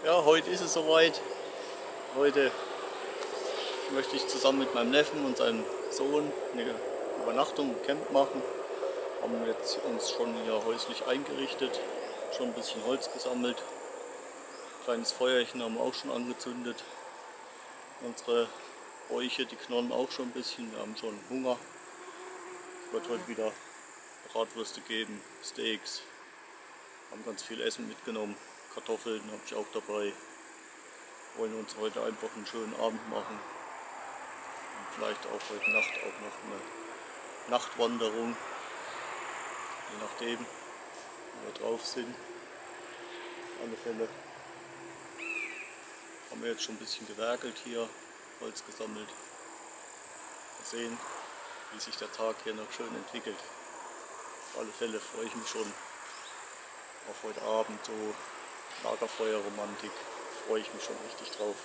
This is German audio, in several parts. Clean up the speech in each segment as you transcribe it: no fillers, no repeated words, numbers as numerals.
Ja, heute ist es soweit. Heute möchte ich zusammen mit meinem Neffen und seinem Sohn eine Übernachtung im Camp machen. Haben jetzt uns schon hier häuslich eingerichtet, schon ein bisschen Holz gesammelt. Ein kleines Feuerchen haben wir auch schon angezündet. Unsere Bäuche, die knurren auch schon ein bisschen. Wir haben schon Hunger. Es wird heute wieder Bratwürste geben, Steaks. Wir haben ganz viel Essen mitgenommen. Kartoffeln habe ich auch dabei. Wir wollen uns heute einfach einen schönen Abend machen. Und vielleicht auch heute Nacht auch noch eine Nachtwanderung. Je nachdem, wie wir drauf sind. Auf alle Fälle haben wir jetzt schon ein bisschen gewerkelt hier, Holz gesammelt. Mal sehen, wie sich der Tag hier noch schön entwickelt. Auf alle Fälle freue ich mich schon auf heute Abend, so Lagerfeuerromantik, freue ich mich schon richtig drauf.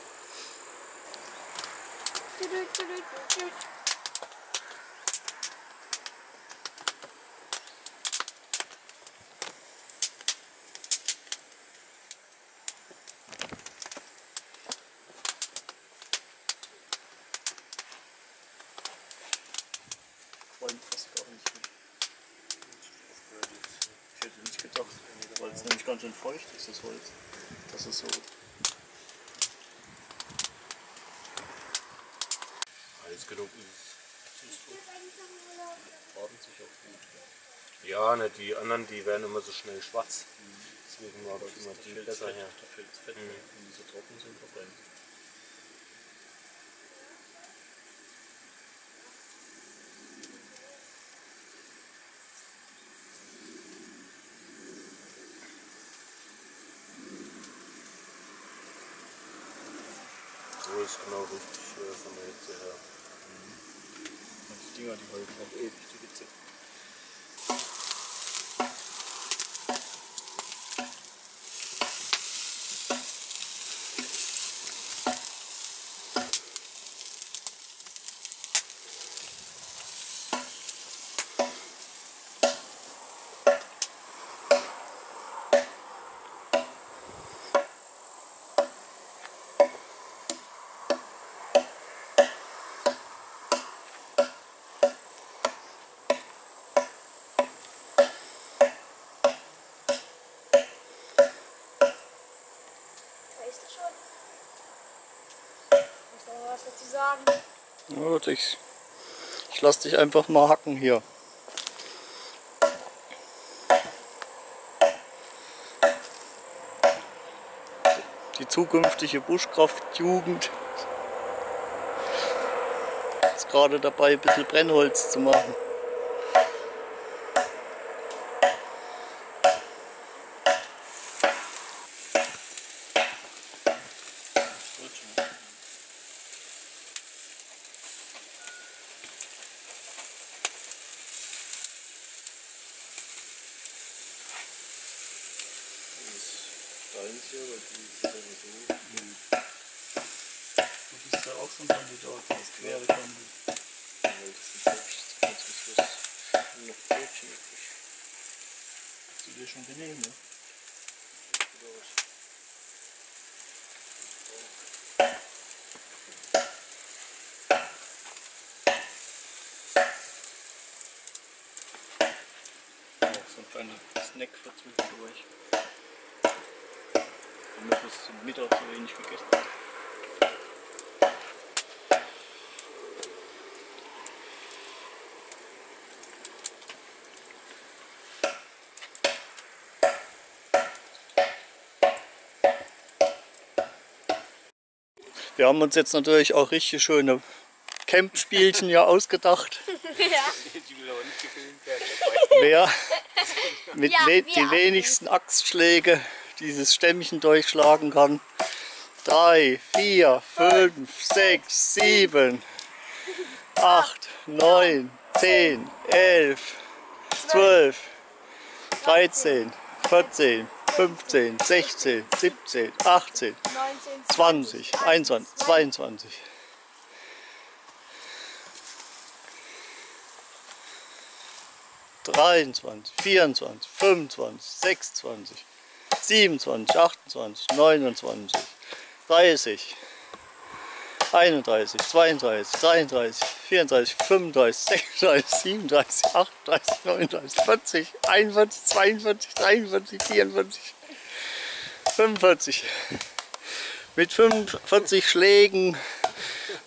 Fast gar nicht hin. Ich hätte nicht gedacht, weil es nämlich ganz schön feucht ist, das Holz. Das ist so. Alles genug ist. Baden sich auch gut. Ja, ne, die anderen, die werden immer so schnell schwarz. Deswegen mag ich immer die besser her. Da fällt es Fett, wenn die so trocken sind, verbrennen. So ist genau richtig von der Hitze her. Und die Dinger, die halten auch ewig die Hitze. Weißt du schon? Muss da noch was dazu sagen? Gut, ich lasse dich einfach mal hacken hier. Die zukünftige Buschkraftjugend ist gerade dabei, ein bisschen Brennholz zu machen. Deins hier, weil die ist ja so. Du bist ja auch so ein Kandidat, das quere Kandidat. Ja, das ist selbst, jetzt ist was noch Brötchen übrig. Hast du dir schon genehm, ne? Ja, so ein kleiner Snack für zwischendurch. Damit wir es zum Mittag so wenig gegessen haben. Wir haben uns jetzt natürlich auch richtig schöne Camp-Spielchen hier ausgedacht. Ja. Die will aber nicht gefilmt werden. Wer mit Ja, die wenigsten Axtschläge dieses Stämmchen durchschlagen kann. 3, 4, 5, 6, 7, 8, 9, 10, 11, 12, 13, 14, 15, 16, 17, 18, 19, 20, 21, 22. 23, 24, 25, 26, 27, 28, 29, 30, 31, 32, 33, 34, 35, 36, 37, 38, 39, 40, 41, 42, 43, 44, 45. Mit 45 Schlägen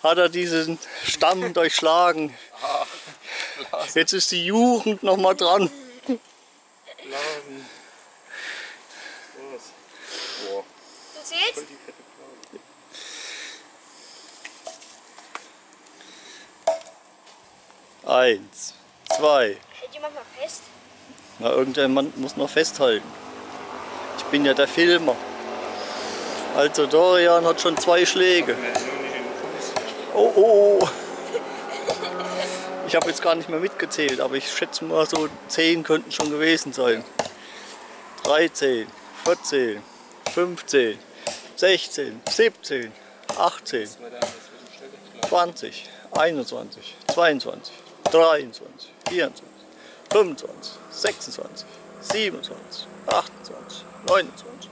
hat er diesen Stamm durchschlagen. Jetzt ist die Jugend noch mal dran. Blasen. Was? Boah. Du zählst? Voll die fette Blase. 1, 2. Hält jemand mal fest? Na, irgendjemand muss noch festhalten. Ich bin ja der Filmer. Also Dorian hat schon 2 Schläge. Nee, nur nicht in den Fuß. Oh, oh, oh. Ich habe jetzt gar nicht mehr mitgezählt, aber ich schätze mal so 10 könnten schon gewesen sein. 13, 14, 15, 16, 17, 18, 20, 21, 22, 23, 24, 25, 26, 27, 28, 29,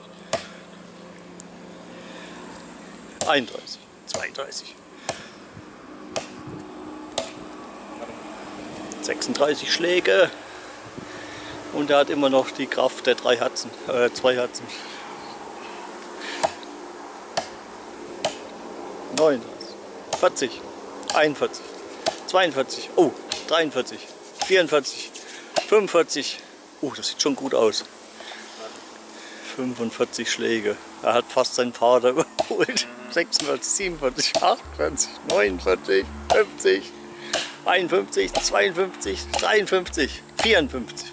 31, 32, 36 Schläge und er hat immer noch die Kraft der 2 Herzen. 39, 40, 41, 42, oh, 43, 44, 45, oh, das sieht schon gut aus. 45 Schläge. Er hat fast seinen Vater überholt. 46, 47, 48, 49, 50, 51, 52, 53, 54,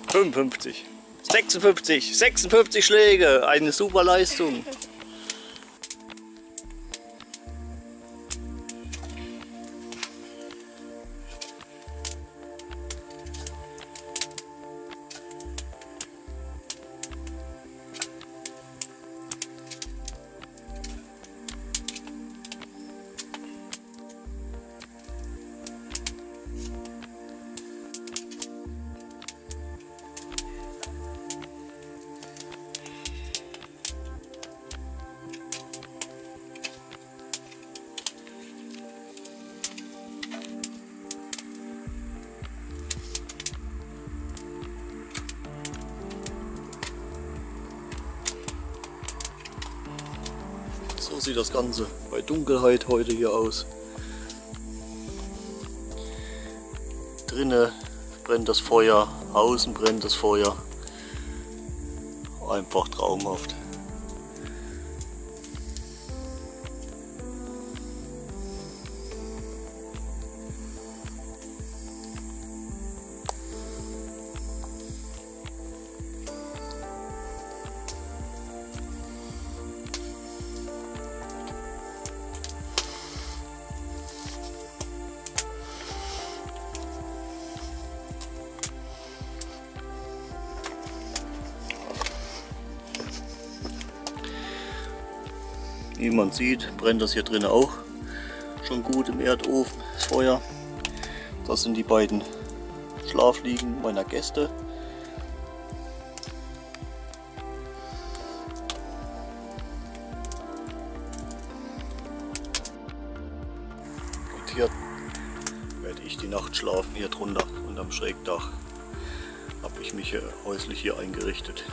55, 56, 56 Schläge. Eine super Leistung. So sieht das Ganze bei Dunkelheit heute hier aus. Drinnen brennt das Feuer, außen brennt das Feuer. Einfach traumhaft. Wie man sieht, brennt das hier drin auch schon gut im Erdofen, das Feuer. Das sind die beiden Schlafliegen meiner Gäste. Und hier werde ich die Nacht schlafen, hier drunter unterm Schrägdach. Habe ich mich häuslich hier eingerichtet.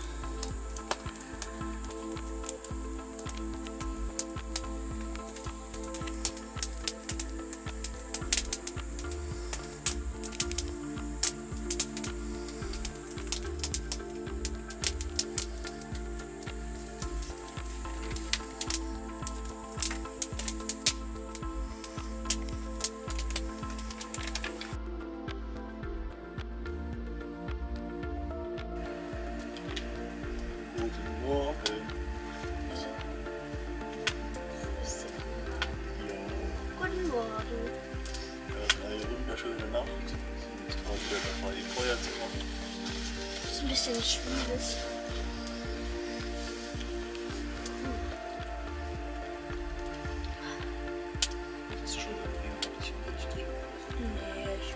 Guten Morgen. Guten Morgen. Eine wunderschöne Nacht. Wir sind gerade wieder dabei, Feuer zu machen. Das ist ein bisschen schwierig. Das ist schon irgendwie ein bisschen richtig. Nee, ich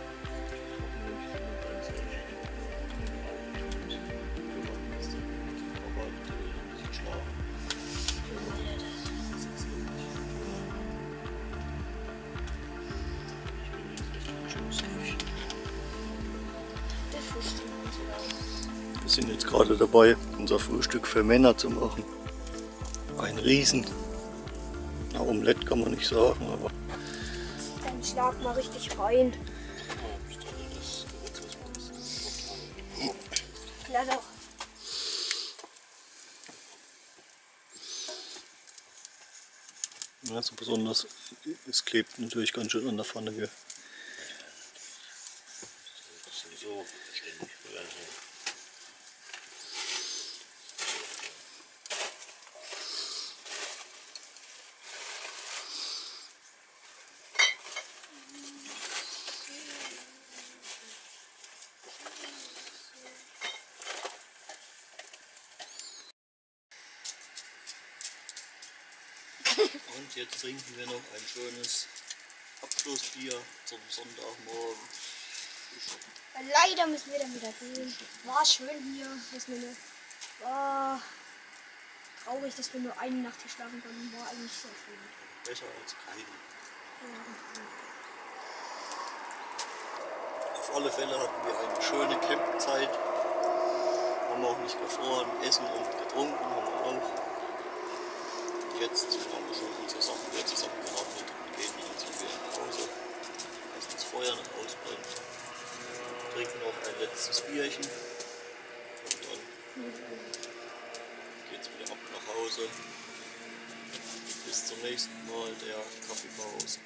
sind jetzt gerade dabei, unser Frühstück für Männer zu machen. Ein Riesen. Na, Omelette kann man nicht sagen, aber Dann schlag mal richtig rein. Klar doch. ja, so besonders, es klebt natürlich ganz schön an der Pfanne. Gell. Sowieso ständig rühren. Und jetzt trinken wir noch ein schönes Abschlussbier zum Sonntagmorgen. Leider müssen wir dann wieder gehen. War schön hier. War traurig, dass wir nur eine Nacht hier schlafen konnten. War eigentlich sehr schön. Besser als keine. Ja. Auf alle Fälle hatten wir eine schöne Campzeit. Haben auch nicht gefroren, essen und getrunken haben wir auch. Und jetzt haben wir schon unsere Sachen wieder zusammengearbeitet und gehen jetzt wieder nach Hause. Lassen das Feuer noch ausbrennen. Trinken noch ein letztes Bierchen. Und dann geht's wieder ab nach Hause. Bis zum nächsten Mal, der Kaffeepause.